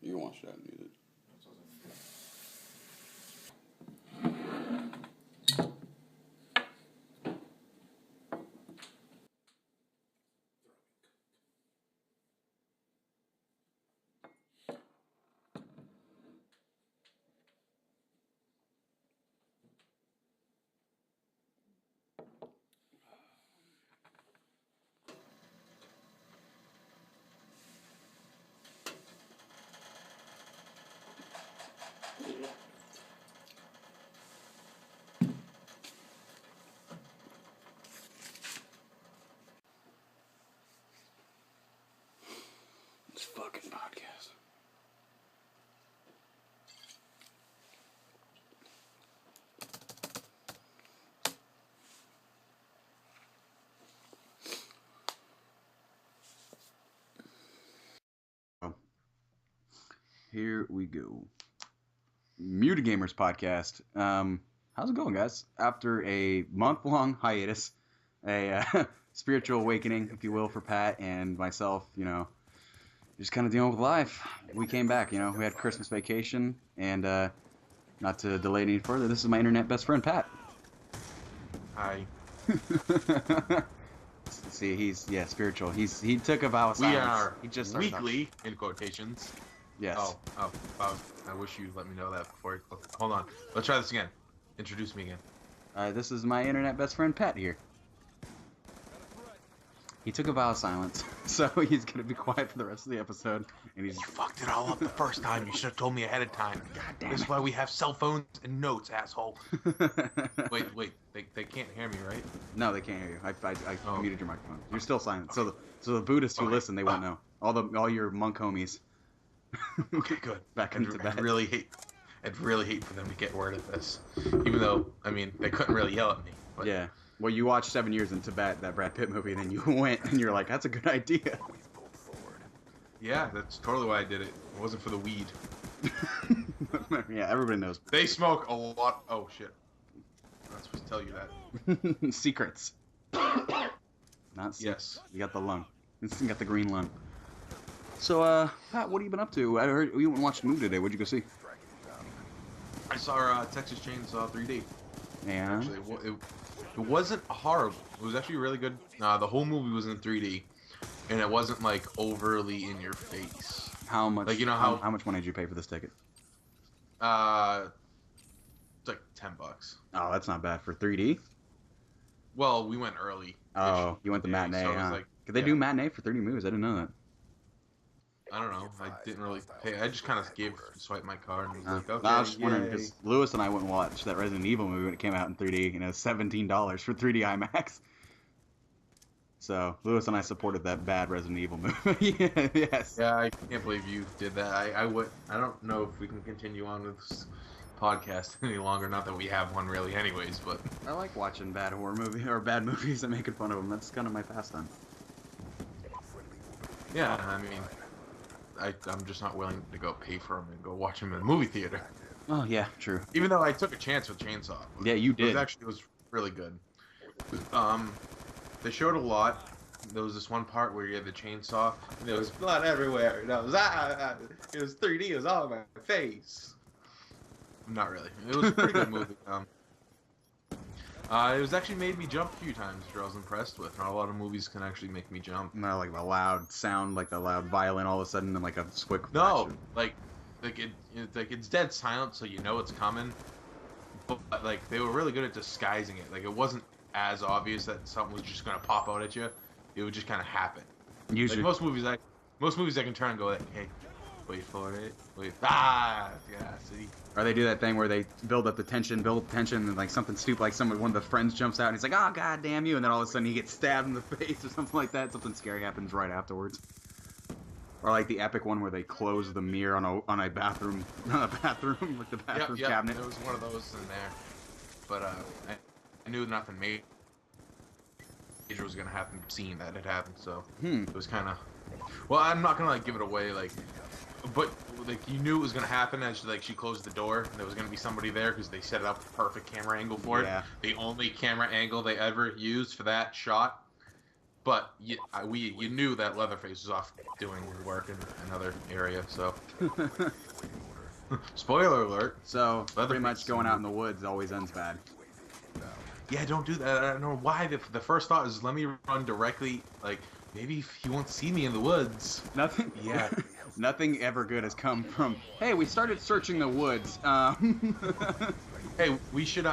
You can watch that muted. This fucking podcast. Here we go. Muted Gamers podcast. How's it going, guys? After a month-long hiatus, a spiritual awakening, if you will, for Pat and myself, just kind of dealing with life. We came back, we had Christmas vacation, and not to delay any further, this is my internet best friend, Pat. Hi. See, he's spiritual. He took a vow of silence. We are he just weekly in quotations. Yes. Oh, I wish you let me know that before you... Hold on. Let's try this again. Introduce me again. This is my internet best friend, Pat, here. He took a vow of silence, so he's going to be quiet for the rest of the episode. And he's... You fucked it all up the first time. You should have told me ahead of time. God damn This it. is why we have cell phones and notes, asshole. Wait. They can't hear me, right? No, they can't hear you. I muted your microphone. You're still silent. Okay. So the Buddhists who listen, they won't know. All your monk homies. Okay, good. Back into bed. I'd really hate for them to get word of this. Even though, they couldn't really yell at me. But... Yeah. Well, you watched 7 Years in Tibet, that Brad Pitt movie, and then you went and you're like, that's a good idea. Yeah, that's totally why I did it. It wasn't for the weed. Yeah, everybody knows. They smoke a lot. Oh, shit. I'm not supposed to tell you that. Secrets. Not secrets. Yes. You got the lung. You got the green lung. So, Pat, what have you been up to? I heard you went and watched a movie today. What'd you go see? I saw Texas Chainsaw 3D. Yeah. Actually, it wasn't horrible. It was actually really good. The whole movie was in 3D, and it wasn't like overly in your face. How much? Like, how much money did you pay for this ticket? It's like $10. Oh, that's not bad for 3D. Well, we went early. Oh, you went the matinee, so huh? like, Could they do matinee for 3D movies? I didn't know that. I don't know. I didn't really pay. I just kind of swiped my card and was like, okay, I was just wondering yay. because Lewis and I went and watched that Resident Evil movie when it came out in 3D, and it was $17 for 3D IMAX. So Lewis and I supported that bad Resident Evil movie. Yes. Yeah, I can't believe you did that. I don't know if we can continue on with this podcast any longer. Not that we have one really, anyways. But I like watching bad horror movies or bad movies and making fun of them. That's kind of my pastime. yeah, I'm just not willing to go pay for them and go watch them in the movie theater. Oh yeah, true. Even though I took a chance with Chainsaw. Yeah, you did. It was really good. They showed a lot. There was this one part where you had the chainsaw, and there was blood everywhere. And it was 3D. It was all in my face. Not really. It was a pretty good movie. It was actually made me jump a few times, which I was impressed with. Not a lot of movies can actually make me jump. Not like the loud sound, like the loud violin all of a sudden, and like a quick. No, it's dead silent, so you know it's coming. But like they were really good at disguising it. Like it wasn't as obvious that something was just gonna pop out at you. It would just kind of happen. Usually, like most movies I can turn and go like, hey, wait for it. Yeah, see. or they do that thing where they build the tension, and like something stupid, like one of the friends jumps out and he's like, "Oh god damn you!" and then all of a sudden he gets stabbed in the face or something like that. Something scary happens right afterwards. Or like the epic one where they close the mirror on a bathroom, like the bathroom cabinet. There was one of those in there, but I knew nothing major was gonna happen. Seeing that it happened, so it was kind of. Well, I'm not gonna like give it away, like, but like you knew it was gonna happen as she closed the door. And there was gonna be somebody there because they set it up the perfect camera angle for it. The only camera angle they ever used for that shot. But you knew that Leatherface was off doing work in another area, so. Spoiler alert. So Leatherface pretty much going out in the woods always ends bad. Yeah, don't do that. I don't know why. The first thought is let me run directly. Like maybe he won't see me in the woods. Nothing. Yeah. Nothing ever good has come from. Hey, we started searching the woods. Hey, we should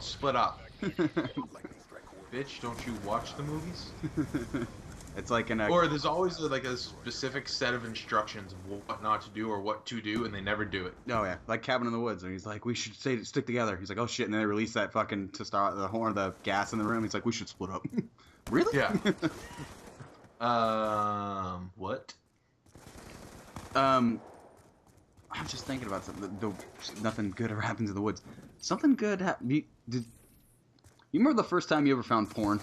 split up. Bitch, don't you watch the movies? It's like or there's always like a specific set of instructions of what not to do or what to do, and they never do it. Oh yeah, like Cabin in the Woods, and he's like, we should stick together. He's like, oh shit, and then they release that fucking to start the horn, the gas in the room. He's like, we should split up. Really? Yeah. What? I'm just thinking about something. Nothing good ever happens in the woods. Something good you remember the first time you ever found porn?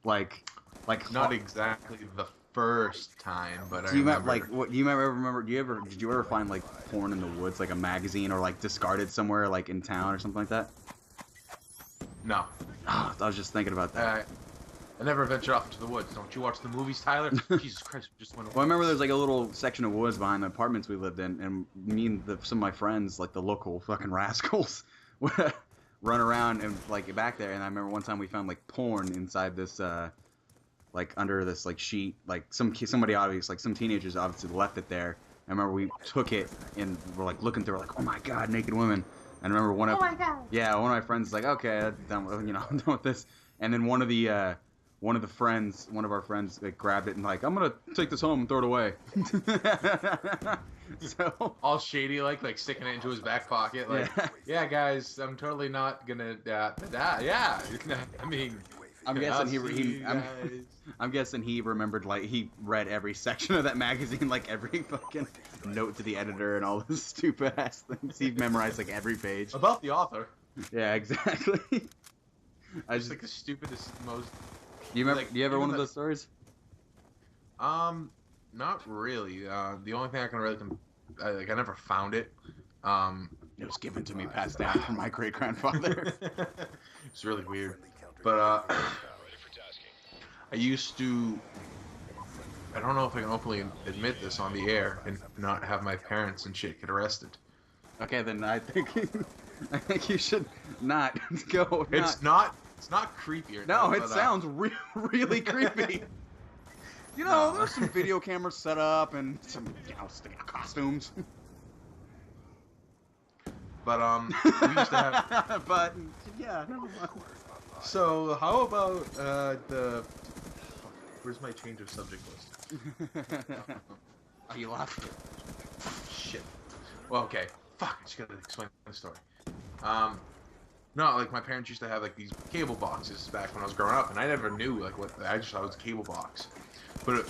like Not exactly the first time, but do you remember did you ever find like porn in the woods, like a magazine or like discarded somewhere like in town or something like that? No. Oh, I was just thinking about that. I never ventured off into the woods. Don't you watch the movies, Tyler? Jesus Christ, we just went away. Well, I remember there's like a little section of woods behind the apartments we lived in, and me and some of my friends, like the local fucking rascals, would run around and like back there. And I remember one time we found like porn inside this, like under this like sheet, like somebody obviously, like some teenagers obviously left it there. I remember we took it and we're like looking through, like, oh my god, naked women. And I remember one of my friends was like, okay, I'm done with this. And then one of our friends like grabbed it and like, I'm gonna take this home and throw it away. So all shady, like sticking it into his back pocket, like, yeah guys, I'm totally not gonna, yeah. I mean, I'm guessing he remembered, like, he read every section of that magazine, like every fucking note to the editor and all this stupid ass things. He memorized like every page about the author. Yeah, exactly. Just like the stupidest, most. Do you remember? Do you ever one of those stories? Not really. The only thing I can really I never found it. It was given to me, passed down from my great grandfather. It's really weird, but I used to. I don't know if I can openly admit this on the air and not have my parents and shit get arrested. Okay, then I think you should not go. It's not creepy. No, it sounds really creepy. You know, there's some video cameras set up and some, costumes. But we used to have. But yeah, never mind. So how about where's my change of subject list? Oh, you lost it. Shit. Well, okay. Fuck. I just gotta explain the story. No, like my parents used to have like these cable boxes back when I was growing up, and I never knew like what. I just thought it was a cable box, but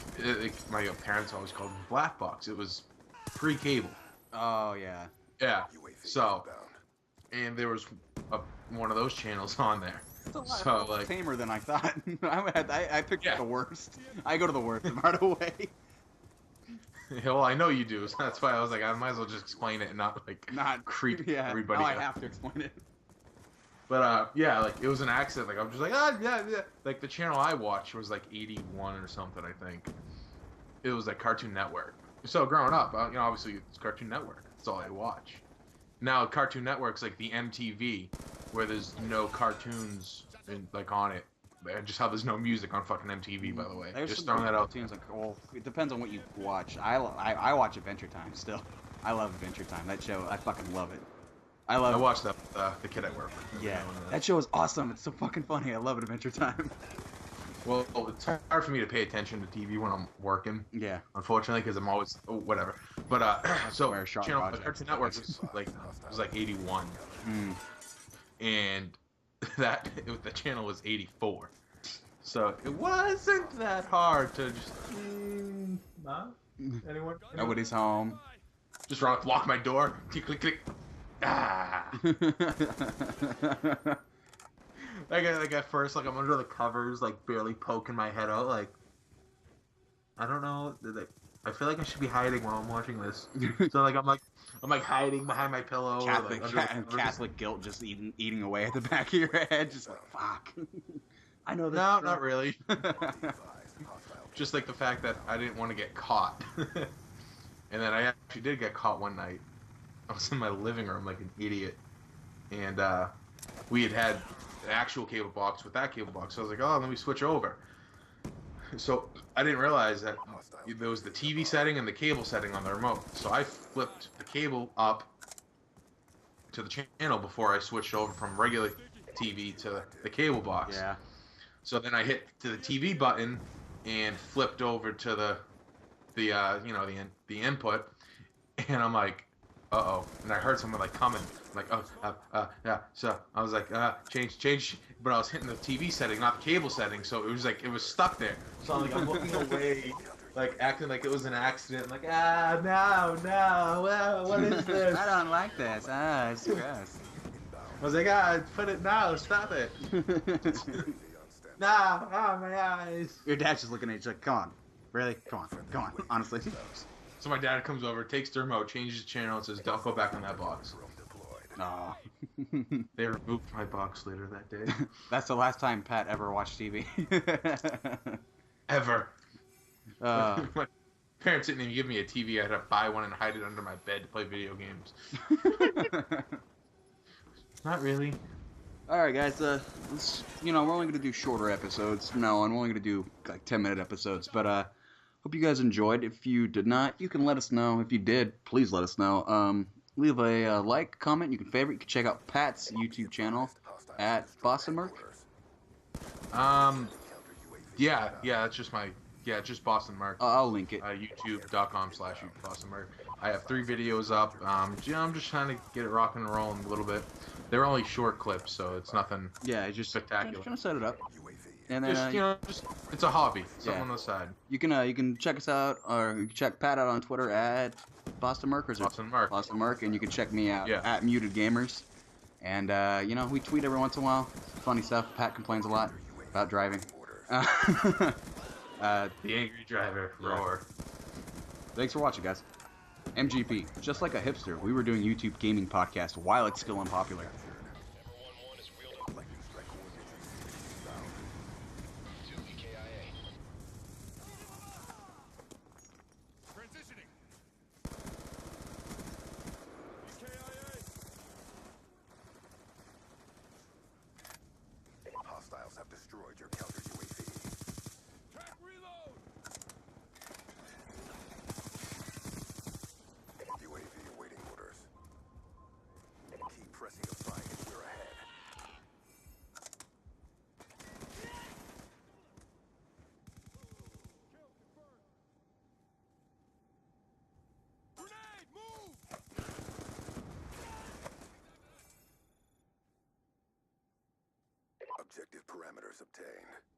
my parents always called it a black box. It was pre-cable. Oh yeah. Yeah. So, and there was one of those channels on there. It's a lot like tamer than I thought. I picked the worst. I go to the worst right away. Well, I know you do, so that's why I was like, I might as well just explain it and not creep everybody out. I have to explain it. But yeah, like it was an accident. Like I'm just like, yeah. Like the channel I watched was like 81 or something, I think. It was like Cartoon Network. So growing up, obviously it's Cartoon Network. That's all I watch. Now Cartoon Network's like the MTV, where there's no cartoons on it. Just how there's no music on fucking MTV, by the way. There's just throwing that out. Like, well, it depends on what you watch. I watch Adventure Time still. I love Adventure Time. That show, I fucking love it. I watched that the kid at work. Yeah, that show is awesome. It's so fucking funny. I love it, Adventure Time. Well, it's hard for me to pay attention to TV when I'm working. Yeah. Unfortunately, because I'm always whatever. But so Cartoon Network was like 81, and the channel was 84. So it wasn't that hard to just anyone. Nobody's home. Just lock my door. Click click click. Like at first, like I'm under the covers, like barely poking my head out, like I don't know. I feel like I should be hiding while I'm watching this. So like I'm like hiding behind my pillow. Catholic guilt just eating away at the back of your head, just like fuck. I know this. No, not really. Just like the fact that I didn't want to get caught. And then I actually did get caught one night. I was in my living room like an idiot. And we had an actual cable box with that cable box. So I was like, oh, let me switch over. So I didn't realize that there was the TV setting and the cable setting on the remote. So I flipped the cable up to the channel before I switched over from regular TV to the cable box. Yeah. So then I hit to the TV button and flipped over to the input, and I'm like, uh-oh. And I heard someone like coming. I'm like, yeah. So I was like, change. But I was hitting the TV setting, not the cable setting. So it was like, it was stuck there. So I'm looking away, like acting like it was an accident. Like, no, what is this? I don't like this. It's gross. I was like, put it now, stop it. My eyes. Your dad's just looking at you like, come on. Really? Come on, honestly. So my dad comes over, takes the remote, changes the channel, and says, don't go back on that box. Aw. They removed my box later that day. That's the last time Pat ever watched TV. Ever. My parents didn't even give me a TV. I had to buy one and hide it under my bed to play video games. Not really. Alright guys, we're only going to do shorter episodes from now on. We're only going to do like 10-minute episodes, but hope you guys enjoyed. If you did not, you can let us know. If you did, please let us know. Leave a like, comment, you can favorite. You can check out Pat's YouTube channel at JUICEBOXMERC. Yeah, it's just just Boston Merc. I'll link it. YouTube.com/BostonMerc. I have 3 videos up. I'm just trying to get it rocking and rolling a little bit. They're only short clips, so it's nothing. Yeah, it's just spectacular. Trying to set it up. And then it's a hobby, something on the side. You can check us out, or you can check Pat out on Twitter at BostonMerc, or BostonMerc, and you can check me out at Muted Gamers. And we tweet every once in a while, funny stuff. Pat complains a lot about driving. The angry driver, roar. Thanks for watching, guys. MGP, just like a hipster, we were doing YouTube gaming podcast while it's still unpopular. Hostiles have destroyed your counter UAV. Track reload! UAV awaiting orders. Keep pressing aside if we're ahead. Grenade, move! Objective parameters obtained.